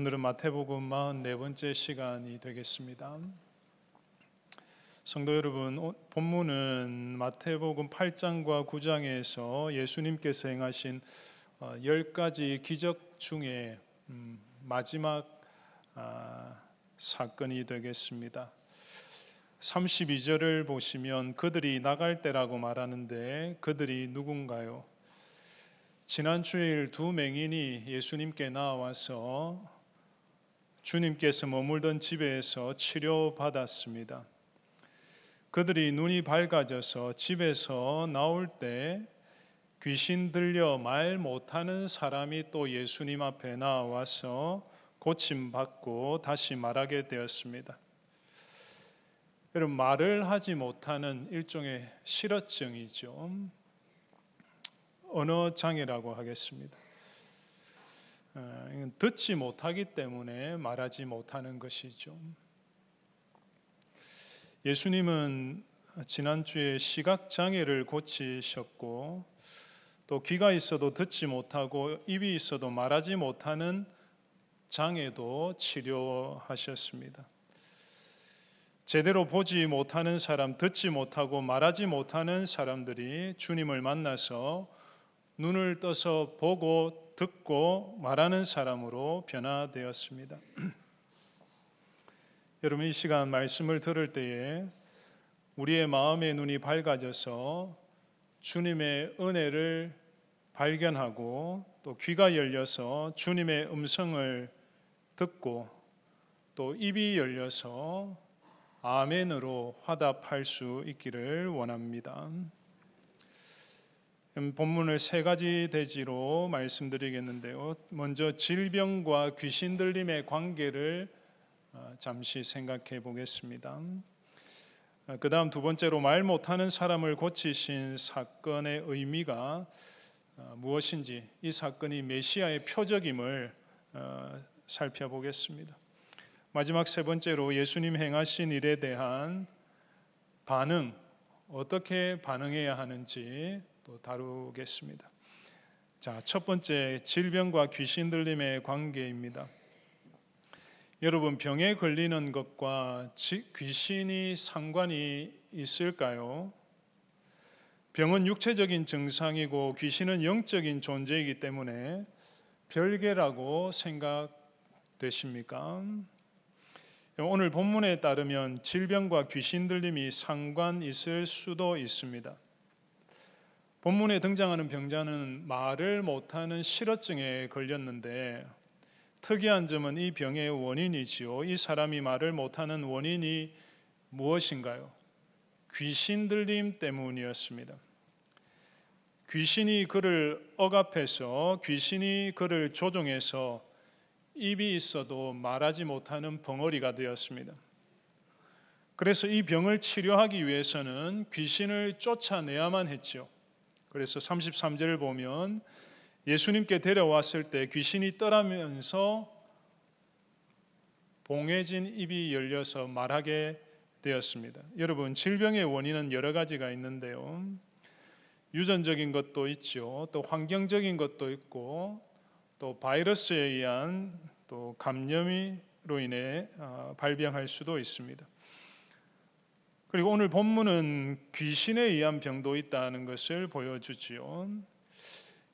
오늘은 마태복음 44번째 시간이 되겠습니다. 성도 여러분, 본문은 마태복음 8장과 9장에서 예수님께서 행하신 10가지 기적 중에 마지막 사건이 되겠습니다. 32절을 보시면 그들이 나갈 때라고 말하는데 그들이 누군가요? 지난 주일 두 맹인이 예수님께 나와서 주님께서 머물던 집에서 치료받았습니다. 그들이 눈이 밝아져서 집에서 나올 때 귀신 들려 말 못하는 사람이 또 예수님 앞에 나와서 고침받고 다시 말하게 되었습니다. 여러분, 말을 하지 못하는 일종의 실어증이죠. 언어 장애라고 하겠습니다. 듣지 못하기 때문에 말하지 못하는 것이죠. 예수님은 지난주에 시각 장애를 고치셨고 또 귀가 있어도 듣지 못하고 입이 있어도 말하지 못하는 장애도 치료하셨습니다. 제대로 보지 못하는 사람, 듣지 못하고 말하지 못하는 사람들이 주님을 만나서 눈을 떠서 보고 듣고 말하는 사람으로 변화되었습니다. 여러분, 이 시간 말씀을 들을 때에 우리의 마음의 눈이 밝아져서 주님의 은혜를 발견하고 또 귀가 열려서 주님의 음성을 듣고 또 입이 열려서 아멘으로 화답할 수 있기를 원합니다. 본문을 세 가지 대지로 말씀드리겠는데요. 먼저 질병과 귀신 들림의 관계를 잠시 생각해 보겠습니다. 그 다음 두 번째로 말 못하는 사람을 고치신 사건의 의미가 무엇인지, 이 사건이 메시아의 표적임을 살펴보겠습니다. 마지막 세 번째로 예수님 행하신 일에 대한 반응, 어떻게 반응해야 하는지 또 다루겠습니다. 자, 첫 번째, 질병과 귀신 들림의 관계입니다. 여러분, 병에 걸리는 것과 귀신이 상관이 있을까요? 병은 육체적인 증상이고 귀신은 영적인 존재이기 때문에 별개라고 생각되십니까? 오늘 본문에 따르면 질병과 귀신 들림이 상관 있을 수도 있습니다. 본문에 등장하는 병자는 말을 못하는 실어증에 걸렸는데 특이한 점은 이 병의 원인이지요. 이 사람이 말을 못하는 원인이 무엇인가요? 귀신 들림 때문이었습니다. 귀신이 그를 억압해서 귀신이 그를 조종해서 입이 있어도 말하지 못하는 벙어리가 되었습니다. 그래서 이 병을 치료하기 위해서는 귀신을 쫓아내야만 했죠. 그래서 33절을 보면 예수님께 데려왔을 때 귀신이 떠나면서 봉해진 입이 열려서 말하게 되었습니다. 여러분, 질병의 원인은 여러 가지가 있는데요. 유전적인 것도 있죠. 또 환경적인 것도 있고 또 바이러스에 의한 또 감염으로 인해 발병할 수도 있습니다. 그리고 오늘 본문은 귀신에 의한 병도 있다는 것을 보여주지요.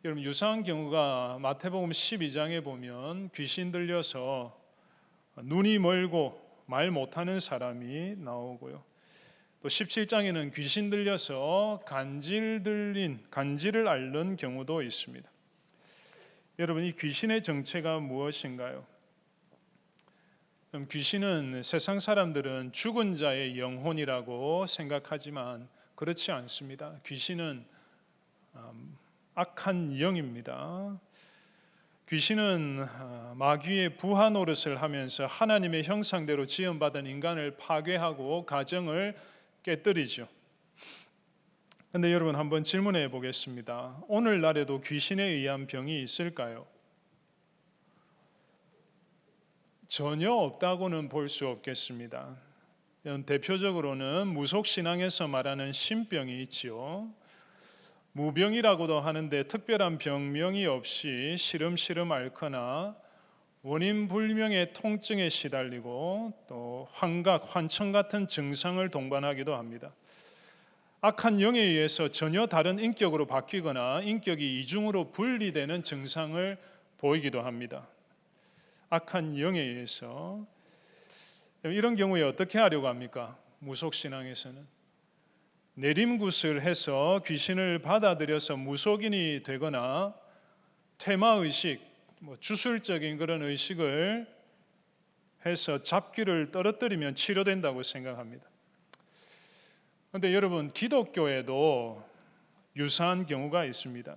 여러분, 유사한 경우가 마태복음 12장에 보면 귀신 들려서 눈이 멀고 말 못하는 사람이 나오고요. 또 17장에는 귀신 들려서 간질을 앓는 경우도 있습니다. 여러분, 이 귀신의 정체가 무엇인가요? 귀신은 세상 사람들은 죽은 자의 영혼이라고 생각하지만 그렇지 않습니다. 귀신은 악한 영입니다. 귀신은 마귀의 부하 노릇을 하면서 하나님의 형상대로 지음받은 인간을 파괴하고 가정을 깨뜨리죠. 그런데 여러분, 한번 질문해 보겠습니다. 오늘날에도 귀신에 의한 병이 있을까요? 전혀 없다고는 볼 수 없겠습니다. 대표적으로는 무속신앙에서 말하는 신병이 있지요. 무병이라고도 하는데 특별한 병명이 없이 시름시름 앓거나 원인 불명의 통증에 시달리고 또 환각, 환청 같은 증상을 동반하기도 합니다. 악한 영에 의해서 전혀 다른 인격으로 바뀌거나 인격이 이중으로 분리되는 증상을 보이기도 합니다. 악한 영에 의해서. 이런 경우에 어떻게 하려고 합니까? 무속신앙에서는 내림굿을 해서 귀신을 받아들여서 무속인이 되거나 퇴마의식, 주술적인 그런 의식을 해서 잡귀를 떨어뜨리면 치료된다고 생각합니다. 그런데 여러분, 기독교에도 유사한 경우가 있습니다.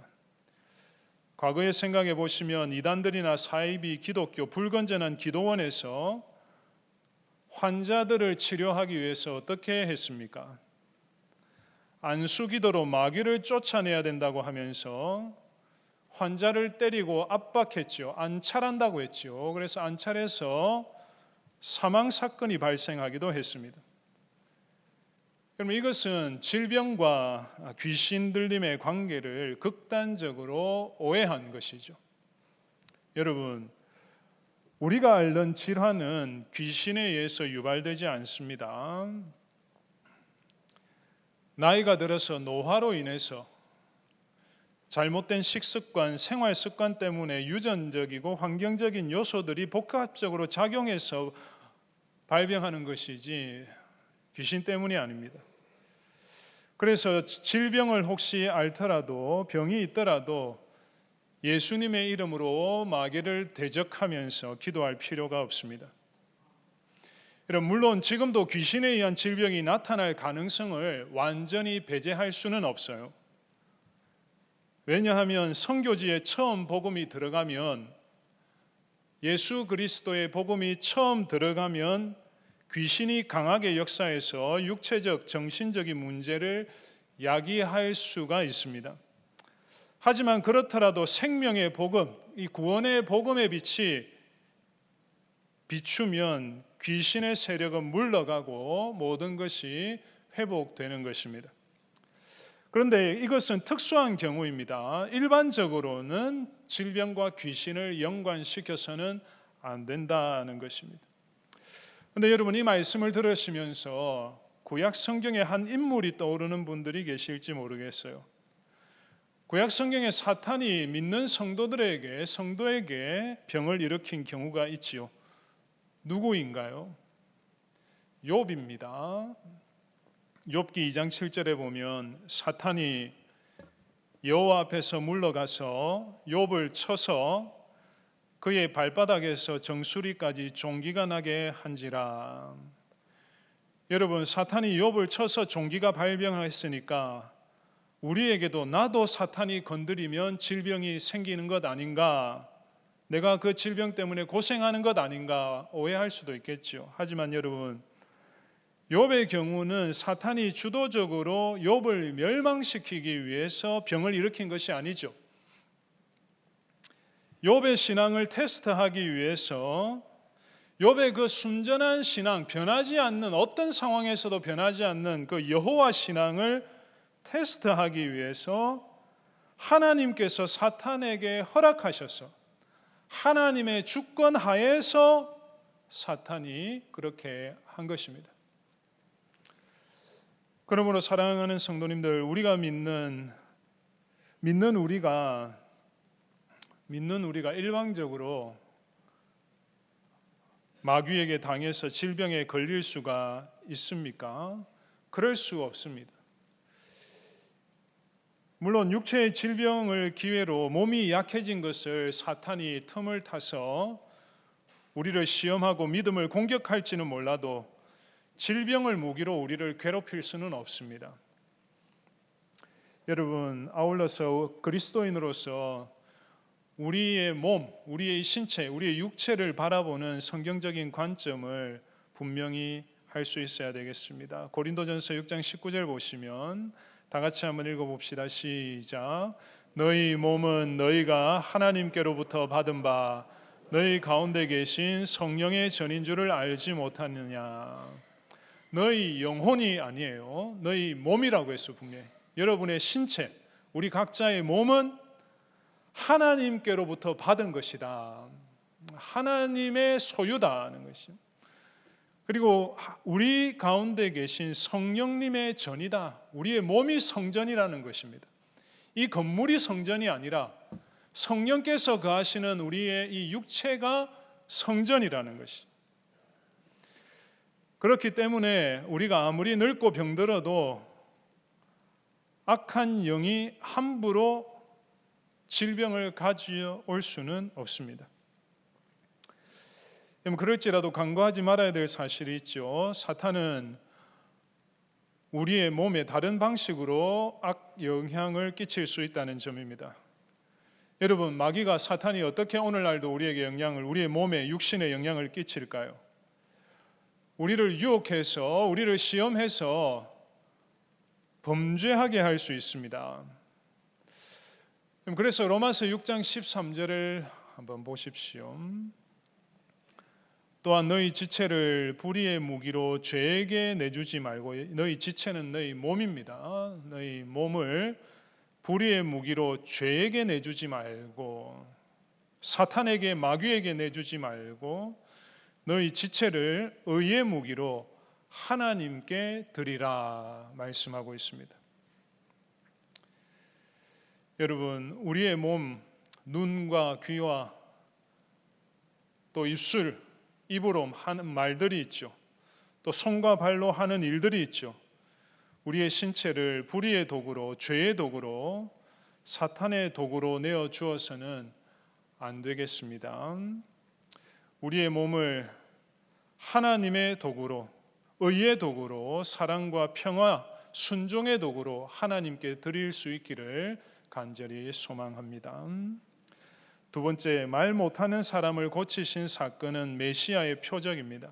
과거에 생각해 보시면 이단들이나 사이비 기독교 불건전한 기도원에서 환자들을 치료하기 위해서 어떻게 했습니까? 안수기도로 마귀를 쫓아내야 된다고 하면서 환자를 때리고 압박했죠. 안찰한다고 했죠. 그래서 안찰해서 사망 사건이 발생하기도 했습니다. 그럼 이것은 질병과 귀신 들림의 관계를 극단적으로 오해한 것이죠. 여러분, 우리가 알던 질환은 귀신에 의해서 유발되지 않습니다. 나이가 들어서 노화로 인해서 잘못된 식습관, 생활 습관 때문에 유전적이고 환경적인 요소들이 복합적으로 작용해서 발병하는 것이지 귀신 때문이 아닙니다. 그래서 질병을 혹시 앓더라도, 병이 있더라도 예수님의 이름으로 마귀를 대적하면서 기도할 필요가 없습니다. 물론 지금도 귀신에 의한 질병이 나타날 가능성을 완전히 배제할 수는 없어요. 왜냐하면 선교지에 처음 복음이 들어가면, 예수 그리스도의 복음이 처음 들어가면 귀신이 강하게 역사해서 육체적, 정신적인 문제를 야기할 수가 있습니다. 하지만 그렇더라도 생명의 복음, 이 구원의 복음의 빛이 비추면 귀신의 세력은 물러가고 모든 것이 회복되는 것입니다. 그런데 이것은 특수한 경우입니다. 일반적으로는 질병과 귀신을 연관시켜서는 안 된다는 것입니다. 그런데 여러분, 이 말씀을 들으시면서 구약 성경의 한 인물이 떠오르는 분들이 계실지 모르겠어요. 구약 성경에 사탄이 믿는 성도에게 병을 일으킨 경우가 있지요. 누구인가요? 욥입니다. 욥기 2장 7절에 보면 사탄이 여호와 앞에서 물러가서 욥을 쳐서 그의 발바닥에서 정수리까지 종기가 나게 한지라. 여러분, 사탄이 욥을 쳐서 종기가 발병했으니까 우리에게도 나도 사탄이 건드리면 질병이 생기는 것 아닌가, 내가 그 질병 때문에 고생하는 것 아닌가 오해할 수도 있겠죠. 하지만 여러분, 욥의 경우는 사탄이 주도적으로 욥을 멸망시키기 위해서 병을 일으킨 것이 아니죠. 욥의 신앙을 테스트하기 위해서 욥의 그 순전한 신앙, 변하지 않는, 어떤 상황에서도 변하지 않는 그 여호와 신앙을 테스트하기 위해서 하나님께서 사탄에게 허락하셔서 하나님의 주권 하에서 사탄이 그렇게 한 것입니다. 그러므로 사랑하는 성도님들, 우리가 믿는 우리가 일방적으로 마귀에게 당해서 질병에 걸릴 수가 있습니까? 그럴 수 없습니다. 물론 육체의 질병을 기회로 몸이 약해진 것을 사탄이 틈을 타서 우리를 시험하고 믿음을 공격할지는 몰라도 질병을 무기로 우리를 괴롭힐 수는 없습니다. 여러분, 아울러서 그리스도인으로서 우리의 몸, 우리의 신체, 우리의 육체를 바라보는 성경적인 관점을 분명히 할 수 있어야 되겠습니다. 고린도전서 6장 19절 보시면 다 같이 한번 읽어봅시다. 시작. 너희 몸은 너희가 하나님께로부터 받은 바 너희 가운데 계신 성령의 전인 줄을 알지 못하느냐. 너희 영혼이 아니에요. 너희 몸이라고 했어. 분명히 여러분의 신체, 우리 각자의 몸은 하나님께로부터 받은 것이다. 하나님의 소유다는 것이죠. 그리고 우리 가운데 계신 성령님의 전이다. 우리의 몸이 성전이라는 것입니다. 이 건물이 성전이 아니라 성령께서 거하시는 우리의 이 육체가 성전이라는 것이죠. 그렇기 때문에 우리가 아무리 늙고 병들어도 악한 영이 함부로 질병을 가져올 수는 없습니다. 그럴지라도 간과하지 말아야 될 사실이 있죠. 사탄은 우리의 몸에 다른 방식으로 악 영향을 끼칠 수 있다는 점입니다. 여러분, 마귀가 사탄이 어떻게 오늘날도 우리에게 우리의 몸에 육신에 영향을 끼칠까요? 우리를 유혹해서 우리를 시험해서 범죄하게 할 수 있습니다. 그래서 로마서 6장 13절을 한번 보십시오. 또한 너희 지체를 불의의 무기로 죄에게 내주지 말고, 너희 지체는 너희 몸입니다. 너희 몸을 불의의 무기로 죄에게 내주지 말고, 사탄에게, 마귀에게 내주지 말고 너희 지체를 의의 무기로 하나님께 드리라 말씀하고 있습니다. 여러분, 우리의 몸, 눈과 귀와 또 입술, 입으로 하는 말들이 있죠. 또 손과 발로 하는 일들이 있죠. 우리의 신체를 불의의 도구로, 죄의 도구로, 사탄의 도구로 내어 주어서는 안 되겠습니다. 우리의 몸을 하나님의 도구로, 의의 도구로, 사랑과 평화, 순종의 도구로 하나님께 드릴 수 있기를 간절히 소망합니다. 두 번째, 말 못하는 사람을 고치신 사건은 메시아의 표적입니다.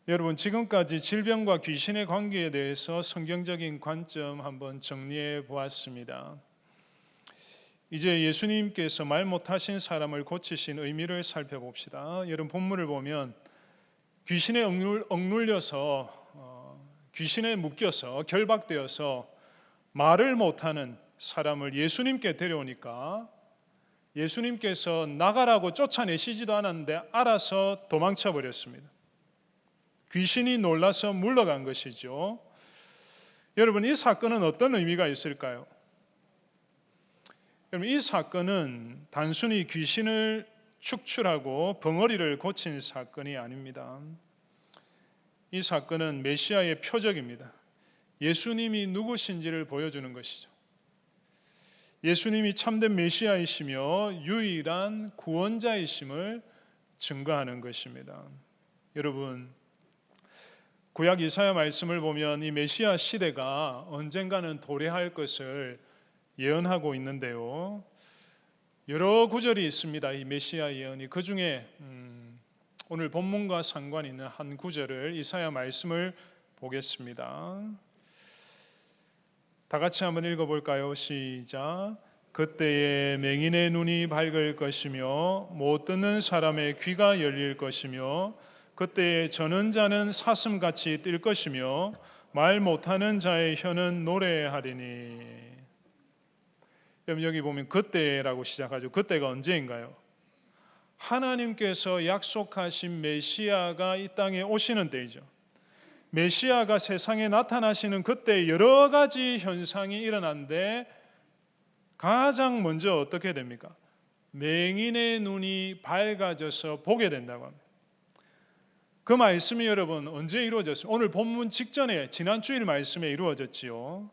여러분, 지금까지 질병과 귀신의 관계에 대해서 성경적인 관점 한번 정리해 보았습니다. 이제 예수님께서 말 못하신 사람을 고치신 의미를 살펴봅시다. 여러분, 본문을 보면 귀신에 억눌려서 귀신에 묶여서 결박되어서 말을 못하는 사람을 예수님께 데려오니까 예수님께서 나가라고 쫓아내시지도 않았는데 알아서 도망쳐 버렸습니다. 귀신이 놀라서 물러간 것이죠. 여러분, 이 사건은 어떤 의미가 있을까요? 여러분, 이 사건은 단순히 귀신을 축출하고 벙어리를 고친 사건이 아닙니다. 이 사건은 메시아의 표적입니다. 예수님이 누구신지를 보여주는 것이죠. 예수님이 참된 메시아이시며 유일한 구원자이심을 증거하는 것입니다. 여러분, 구약 이사야 말씀을 보면 이 메시아 시대가 언젠가는 도래할 것을 예언하고 있는데요. 여러 구절이 있습니다. 이 메시아 예언이. 그 중에 오늘 본문과 상관 있는 한 구절을 이사야 말씀을 보겠습니다. 다 같이 한번 읽어볼까요? 시작. 그때에 맹인의 눈이 밝을 것이며 못 듣는 사람의 귀가 열릴 것이며 그때에 저는 자는 사슴같이 뛸 것이며 말 못하는 자의 혀는 노래하리니. 여기 보면 그때라고 시작하죠. 그때가 언제인가요? 하나님께서 약속하신 메시아가 이 땅에 오시는 때이죠. 메시아가 세상에 나타나시는 그때 여러 가지 현상이 일어난데 가장 먼저 어떻게 됩니까? 맹인의 눈이 밝아져서 보게 된다고 합니다. 그 말씀이 여러분 언제 이루어졌습니까? 오늘 본문 직전에 지난 주일 말씀에 이루어졌지요.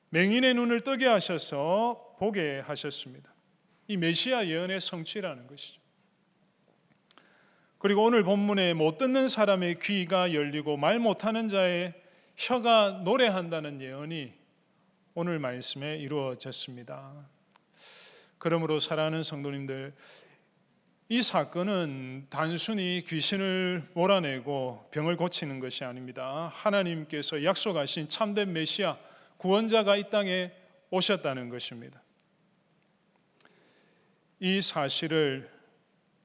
맹인의 눈을 뜨게 하셔서 보게 하셨습니다. 이 메시아 예언의 성취라는 것이죠. 그리고 오늘 본문에 못 듣는 사람의 귀가 열리고 말 못하는 자의 혀가 노래한다는 예언이 오늘 말씀에 이루어졌습니다. 그러므로 사랑하는 성도님들, 이 사건은 단순히 귀신을 몰아내고 병을 고치는 것이 아닙니다. 하나님께서 약속하신 참된 메시아 구원자가 이 땅에 오셨다는 것입니다. 이 사실을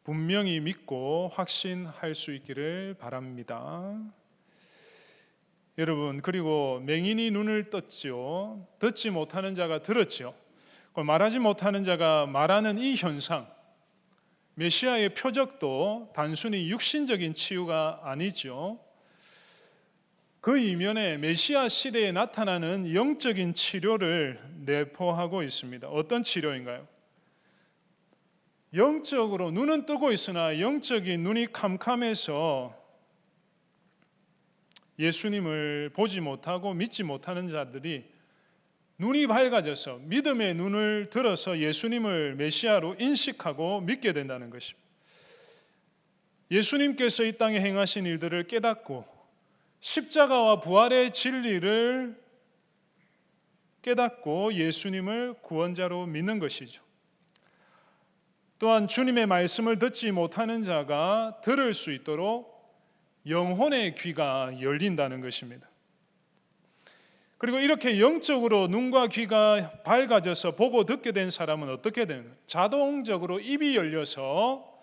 분명히 믿고 확신할 수 있기를 바랍니다. 여러분, 그리고 맹인이 눈을 떴지요. 듣지 못하는 자가 들었지요. 말하지 못하는 자가 말하는 이 현상, 메시아의 표적도 단순히 육신적인 치유가 아니죠. 그 이면에 메시아 시대에 나타나는 영적인 치료를 내포하고 있습니다. 어떤 치료인가요? 영적으로 눈은 뜨고 있으나 영적인 눈이 캄캄해서 예수님을 보지 못하고 믿지 못하는 자들이 눈이 밝아져서 믿음의 눈을 들어서 예수님을 메시아로 인식하고 믿게 된다는 것입니다. 예수님께서 이 땅에 행하신 일들을 깨닫고 십자가와 부활의 진리를 깨닫고 예수님을 구원자로 믿는 것이죠. 또한 주님의 말씀을 듣지 못하는 자가 들을 수 있도록 영혼의 귀가 열린다는 것입니다. 그리고 이렇게 영적으로 눈과 귀가 밝아져서 보고 듣게 된 사람은 어떻게 되는? 자동적으로 입이 열려서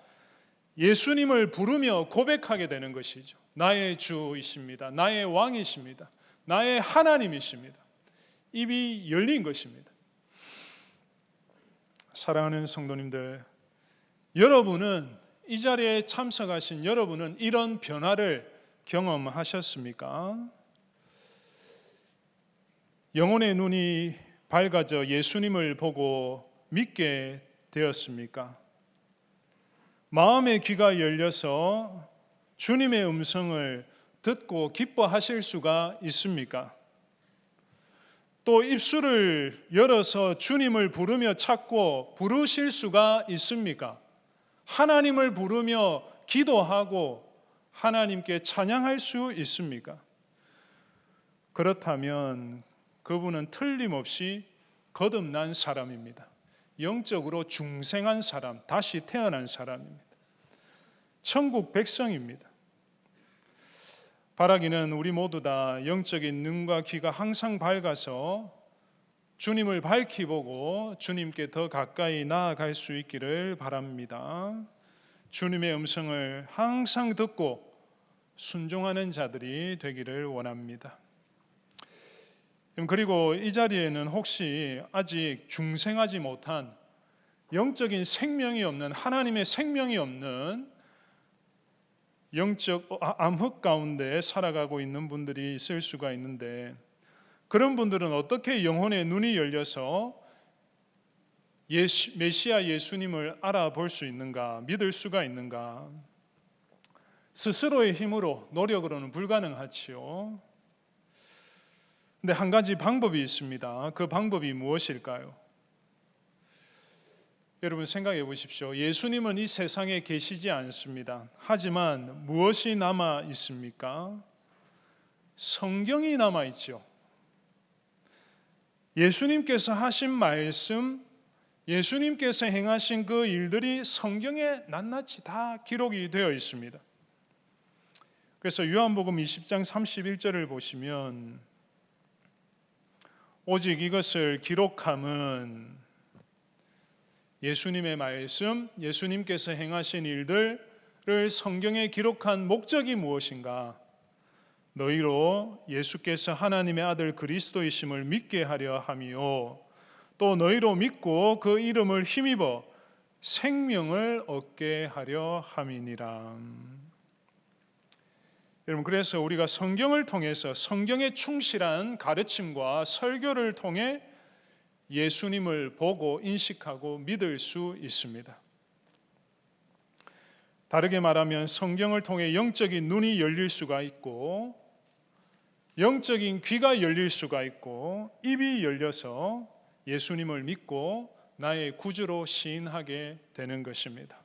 예수님을 부르며 고백하게 되는 것이죠. 나의 주이십니다. 나의 왕이십니다. 나의 하나님이십니다. 입이 열린 것입니다. 사랑하는 성도님들, 여러분은 이 자리에 참석하신 여러분은 이런 변화를 경험하셨습니까? 영혼의 눈이 밝아져 예수님을 보고 믿게 되었습니까? 마음의 귀가 열려서 주님의 음성을 듣고 기뻐하실 수가 있습니까? 또 입술을 열어서 주님을 부르며 찾고 부르실 수가 있습니까? 하나님을 부르며 기도하고 하나님께 찬양할 수 있습니까? 그렇다면 그분은 틀림없이 거듭난 사람입니다. 영적으로 중생한 사람, 다시 태어난 사람입니다. 천국 백성입니다. 바라기는 우리 모두 다 영적인 눈과 귀가 항상 밝아서 주님을 밝히 보고 주님께 더 가까이 나아갈 수 있기를 바랍니다. 주님의 음성을 항상 듣고 순종하는 자들이 되기를 원합니다. 그리고 이 자리에는 혹시 아직 중생하지 못한 영적인 생명이 없는, 하나님의 생명이 없는 영적 암흑 가운데 살아가고 있는 분들이 있을 수가 있는데, 그런 분들은 어떻게 영혼의 눈이 열려서 메시아 예수님을 알아볼 수 있는가, 믿을 수가 있는가? 스스로의 힘으로, 노력으로는 불가능하지요. 근데 한 가지 방법이 있습니다. 그 방법이 무엇일까요? 여러분 생각해 보십시오. 예수님은 이 세상에 계시지 않습니다. 하지만 무엇이 남아 있습니까? 성경이 남아 있죠. 예수님께서 하신 말씀, 예수님께서 행하신 그 일들이 성경에 낱낱이 다 기록이 되어 있습니다. 그래서 요한복음 20장 31절을 보시면 오직 이것을 기록함은 예수님의 말씀, 예수님께서 행하신 일들을 성경에 기록한 목적이 무엇인가? 너희로 예수께서 하나님의 아들 그리스도이심을 믿게 하려 함이요, 또 너희로 믿고 그 이름을 힘입어 생명을 얻게 하려 함이니라. 여러분, 그래서 우리가 성경을 통해서 성경의 충실한 가르침과 설교를 통해 예수님을 보고 인식하고 믿을 수 있습니다. 다르게 말하면 성경을 통해 영적인 눈이 열릴 수가 있고, 영적인 귀가 열릴 수가 있고, 입이 열려서 예수님을 믿고 나의 구주로 시인하게 되는 것입니다.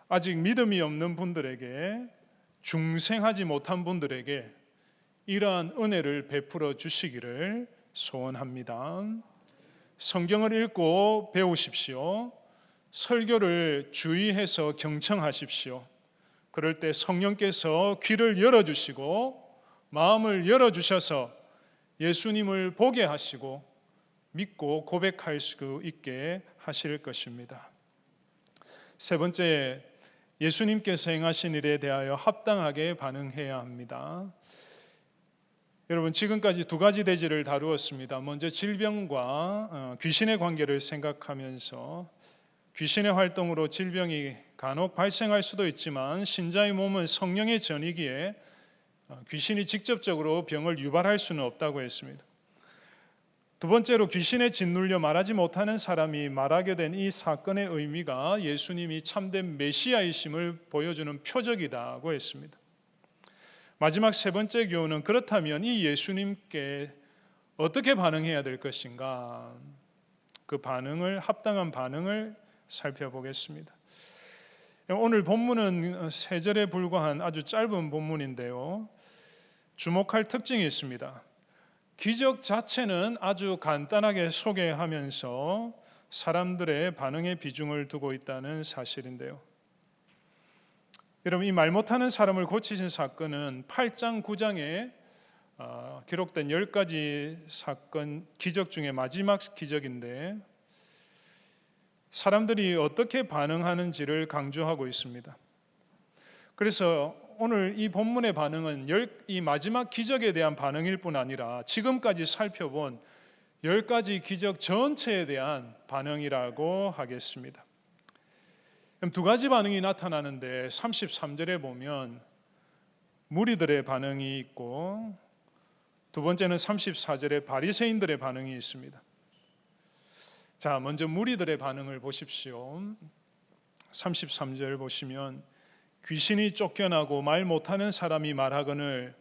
아직 믿음이 없는 분들에게, 중생하지 못한 분들에게 이러한 은혜를 베풀어 주시기를 소원합니다. 성경을 읽고 배우십시오. 설교를 주의해서 경청하십시오. 그럴 때 성령께서 귀를 열어주시고 마음을 열어주셔서 예수님을 보게 하시고 믿고 고백할 수 있게 하실 것입니다. 세 번째, 예수님께서 행하신 일에 대하여 합당하게 반응해야 합니다. 여러분, 지금까지 두 가지 대지를 다루었습니다. 먼저 질병과 귀신의 관계를 생각하면서 귀신의 활동으로 질병이 간혹 발생할 수도 있지만 신자의 몸은 성령의 전이기에 귀신이 직접적으로 병을 유발할 수는 없다고 했습니다. 두 번째로 귀신에 짓눌려 말하지 못하는 사람이 말하게 된 이 사건의 의미가 예수님이 참된 메시아이심을 보여주는 표적이라고 했습니다. 마지막 세 번째 교훈은 그렇다면 이 예수님께 어떻게 반응해야 될 것인가? 그 합당한 반응을 살펴보겠습니다. 오늘 본문은 3절에 불과한 아주 짧은 본문인데요. 주목할 특징이 있습니다. 기적 자체는 아주 간단하게 소개하면서 사람들의 반응에 비중을 두고 있다는 사실인데요. 여러분, 이 말 못하는 사람을 고치신 사건은 8장 9장에 기록된 10가지 사건 기적 중에 마지막 기적인데 사람들이 어떻게 반응하는지를 강조하고 있습니다. 그래서 오늘 이 본문의 반응은 이 마지막 기적에 대한 반응일 뿐 아니라 지금까지 살펴본 10가지 기적 전체에 대한 반응이라고 하겠습니다. 그럼 두 가지 반응이 나타나는데 33절에 보면 무리들의 반응이 있고 두 번째는 34절에 바리새인들의 반응이 있습니다. 자, 먼저 무리들의 반응을 보십시오. 33절 보시면 귀신이 쫓겨나고 말 못하는 사람이 말하거늘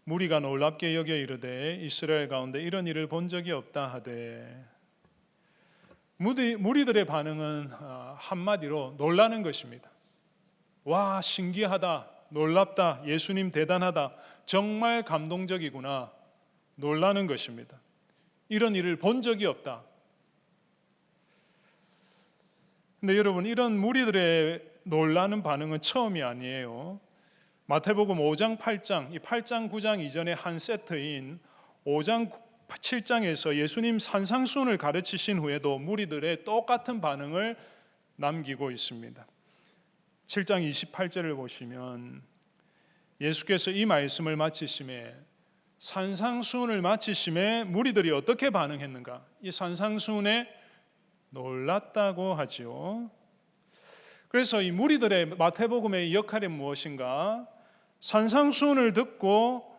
무리가 놀랍게 여겨 이르되 이스라엘 가운데 이런 일을 본 적이 없다 하되. 무리들의 반응은 한마디로 놀라는 것입니다. 와, 신기하다, 놀랍다, 예수님 대단하다, 정말 감동적이구나, 놀라는 것입니다. 이런 일을 본 적이 없다. 근데 여러분, 이런 무리들의 놀라는 반응은 처음이 아니에요. 마태복음 5장 8장, 이 8장 9장 이전에 한 세트인 5장 7장에서 예수님 산상수훈을 가르치신 후에도 무리들의 똑같은 반응을 남기고 있습니다. 7장 28절을 보시면 예수께서 이 말씀을 마치심에 산상수훈을 마치심에 무리들이 어떻게 반응했는가? 이 산상수훈에 놀랐다고 하지요. 그래서 이 무리들의 마태복음의 역할이 무엇인가? 산상수훈을 듣고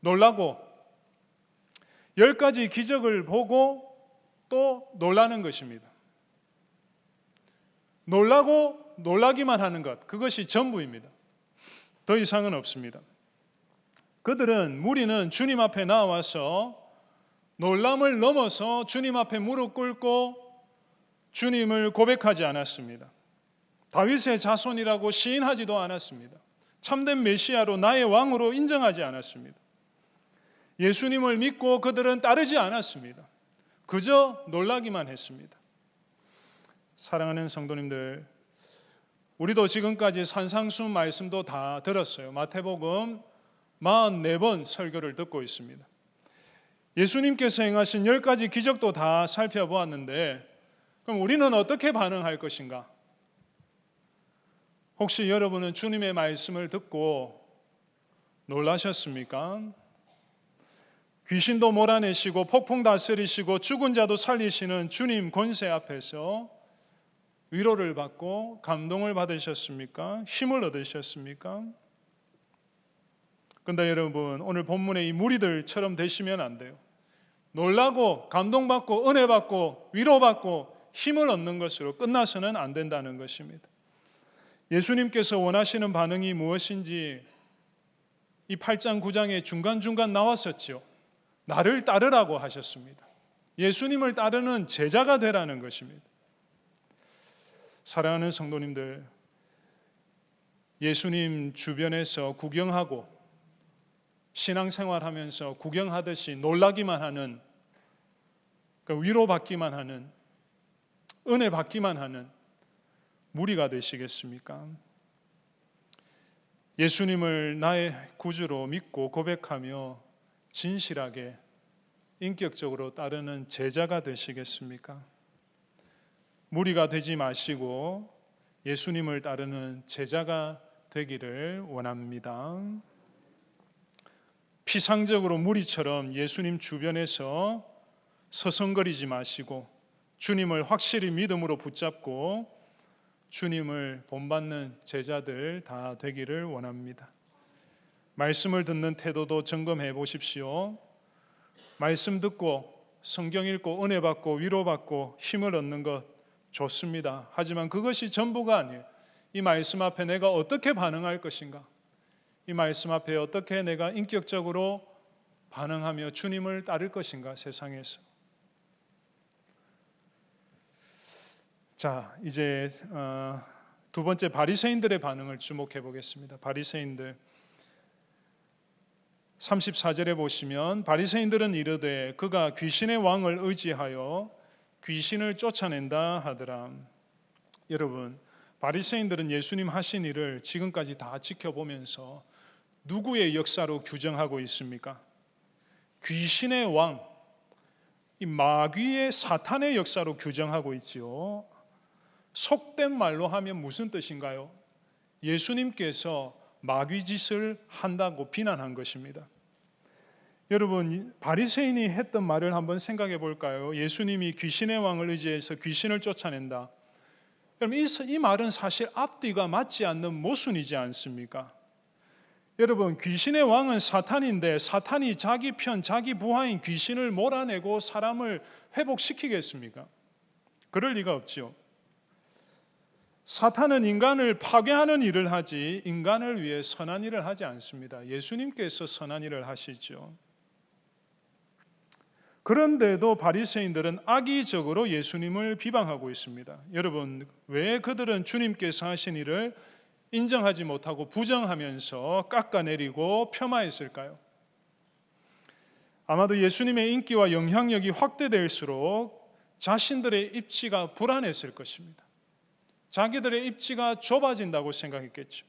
놀라고 10가지 기적을 보고 또 놀라는 것입니다. 놀라고 놀라기만 하는 것, 그것이 전부입니다. 더 이상은 없습니다. 무리는 주님 앞에 나와서 놀람을 넘어서 주님 앞에 무릎 꿇고 주님을 고백하지 않았습니다. 다윗의 자손이라고 시인하지도 않았습니다. 참된 메시아로 나의 왕으로 인정하지 않았습니다. 예수님을 믿고 그들은 따르지 않았습니다. 그저 놀라기만 했습니다. 사랑하는 성도님들, 우리도 지금까지 산상수훈 말씀도 다 들었어요. 마태복음 44번 설교를 듣고 있습니다. 예수님께서 행하신 10가지 기적도 다 살펴보았는데 그럼 우리는 어떻게 반응할 것인가? 혹시 여러분은 주님의 말씀을 듣고 놀라셨습니까? 귀신도 몰아내시고 폭풍 다스리시고 죽은 자도 살리시는 주님 권세 앞에서 위로를 받고 감동을 받으셨습니까? 힘을 얻으셨습니까? 그런데 여러분, 오늘 본문의 이 무리들처럼 되시면 안 돼요. 놀라고 감동받고 은혜받고 위로받고 힘을 얻는 것으로 끝나서는 안 된다는 것입니다. 예수님께서 원하시는 반응이 무엇인지 이 8장 9장에 중간중간 나왔었죠. 나를 따르라고 하셨습니다. 예수님을 따르는 제자가 되라는 것입니다. 사랑하는 성도님들, 예수님 주변에서 구경하고 신앙생활하면서 구경하듯이 놀라기만 하는, 위로받기만 하는, 은혜 받기만 하는 무리가 되시겠습니까? 예수님을 나의 구주로 믿고 고백하며 진실하게 인격적으로 따르는 제자가 되시겠습니까? 무리가 되지 마시고 예수님을 따르는 제자가 되기를 원합니다. 피상적으로 무리처럼 예수님 주변에서 서성거리지 마시고 주님을 확실히 믿음으로 붙잡고 주님을 본받는 제자들 다 되기를 원합니다. 말씀을 듣는 태도도 점검해 보십시오. 말씀 듣고 성경 읽고 은혜 받고 위로받고 힘을 얻는 것 좋습니다. 하지만 그것이 전부가 아니에요. 이 말씀 앞에 내가 어떻게 반응할 것인가? 이 말씀 앞에 어떻게 내가 인격적으로 반응하며 주님을 따를 것인가? 세상에서. 자, 이제 두 번째 바리새인들의 반응을 주목해 보겠습니다. 바리새인들 34절에 보시면 바리새인들은 이르되 그가 귀신의 왕을 의지하여 귀신을 쫓아낸다 하더라. 여러분, 바리새인들은 예수님 하신 일을 지금까지 다 지켜보면서 누구의 역사로 규정하고 있습니까? 귀신의 왕, 이 마귀의 사탄의 역사로 규정하고 있지요. 속된 말로 하면 무슨 뜻인가요? 예수님께서 마귀 짓을 한다고 비난한 것입니다. 여러분, 바리새인이 했던 말을 한번 생각해 볼까요? 예수님이 귀신의 왕을 의지해서 귀신을 쫓아낸다. 그럼 이 말은 사실 앞뒤가 맞지 않는 모순이지 않습니까? 여러분, 귀신의 왕은 사탄인데 사탄이 자기 편, 자기 부하인 귀신을 몰아내고 사람을 회복시키겠습니까? 그럴 리가 없죠. 사탄은 인간을 파괴하는 일을 하지 인간을 위해 선한 일을 하지 않습니다. 예수님께서 선한 일을 하시죠. 그런데도 바리새인들은 악의적으로 예수님을 비방하고 있습니다. 여러분, 왜 그들은 주님께서 하신 일을 인정하지 못하고 부정하면서 깎아내리고 폄하했을까요? 아마도 예수님의 인기와 영향력이 확대될수록 자신들의 입지가 불안했을 것입니다. 자기들의 입지가 좁아진다고 생각했겠죠.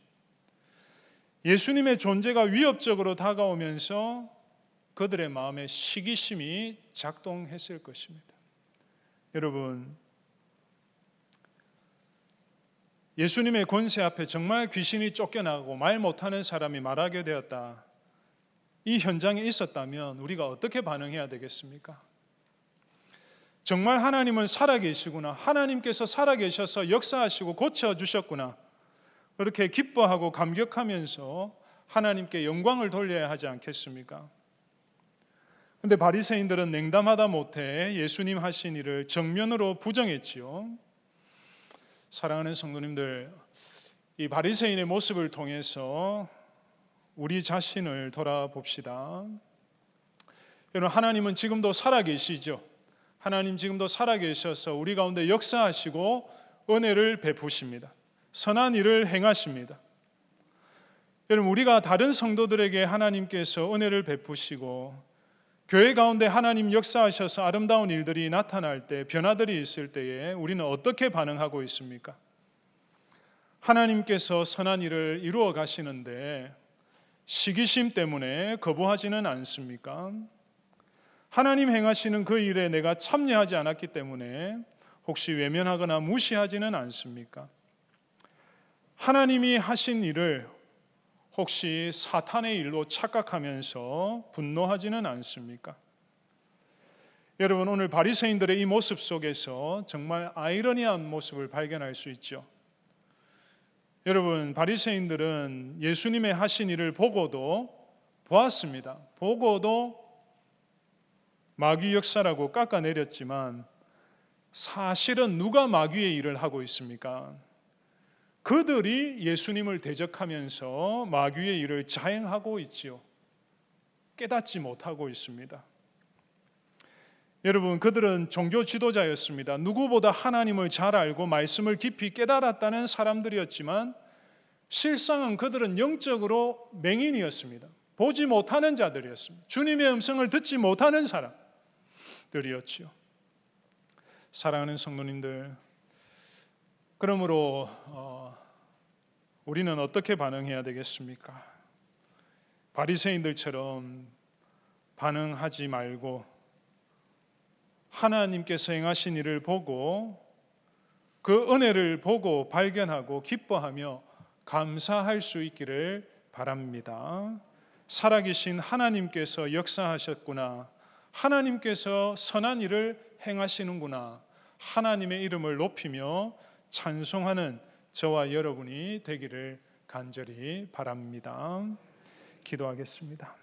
예수님의 존재가 위협적으로 다가오면서 그들의 마음에 시기심이 작동했을 것입니다. 여러분, 예수님의 권세 앞에 정말 귀신이 쫓겨나고 말 못하는 사람이 말하게 되었다. 이 현장에 있었다면 우리가 어떻게 반응해야 되겠습니까? 정말 하나님은 살아계시구나. 하나님께서 살아계셔서 역사하시고 고쳐주셨구나. 그렇게 기뻐하고 감격하면서 하나님께 영광을 돌려야 하지 않겠습니까? 그런데 바리새인들은 냉담하다 못해 예수님 하신 일을 정면으로 부정했지요. 사랑하는 성도님들, 이 바리새인의 모습을 통해서 우리 자신을 돌아봅시다. 여러분, 하나님은 지금도 살아계시죠. 하나님 지금도 살아계셔서 우리 가운데 역사하시고 은혜를 베푸십니다. 선한 일을 행하십니다. 여러분, 우리가 다른 성도들에게 하나님께서 은혜를 베푸시고 교회 가운데 하나님 역사하셔서 아름다운 일들이 나타날 때, 변화들이 있을 때에 우리는 어떻게 반응하고 있습니까? 하나님께서 선한 일을 이루어 가시는데 시기심 때문에 거부하지는 않습니까? 하나님 행하시는 그 일에 내가 참여하지 않았기 때문에 혹시 외면하거나 무시하지는 않습니까? 하나님이 하신 일을 혹시 사탄의 일로 착각하면서 분노하지는 않습니까? 여러분, 오늘 바리새인들의 이 모습 속에서 정말 아이러니한 모습을 발견할 수 있죠. 여러분, 바리새인들은 예수님의 하신 일을 보고도 보았습니다. 보고도 마귀 역사라고 깎아내렸지만 사실은 누가 마귀의 일을 하고 있습니까? 그들이 예수님을 대적하면서 마귀의 일을 자행하고 있지요. 깨닫지 못하고 있습니다. 여러분, 그들은 종교 지도자였습니다. 누구보다 하나님을 잘 알고 말씀을 깊이 깨달았다는 사람들이었지만 실상은 그들은 영적으로 맹인이었습니다. 보지 못하는 자들이었습니다. 주님의 음성을 듣지 못하는 사람들이었지요. 사랑하는 성도님들, 그러므로 우리는 어떻게 반응해야 되겠습니까? 바리새인들처럼 반응하지 말고 하나님께서 행하신 일을 보고 그 은혜를 보고 발견하고 기뻐하며 감사할 수 있기를 바랍니다. 살아계신 하나님께서 역사하셨구나. 하나님께서 선한 일을 행하시는구나. 하나님의 이름을 높이며 찬송하는 저와 여러분이 되기를 간절히 바랍니다. 기도하겠습니다.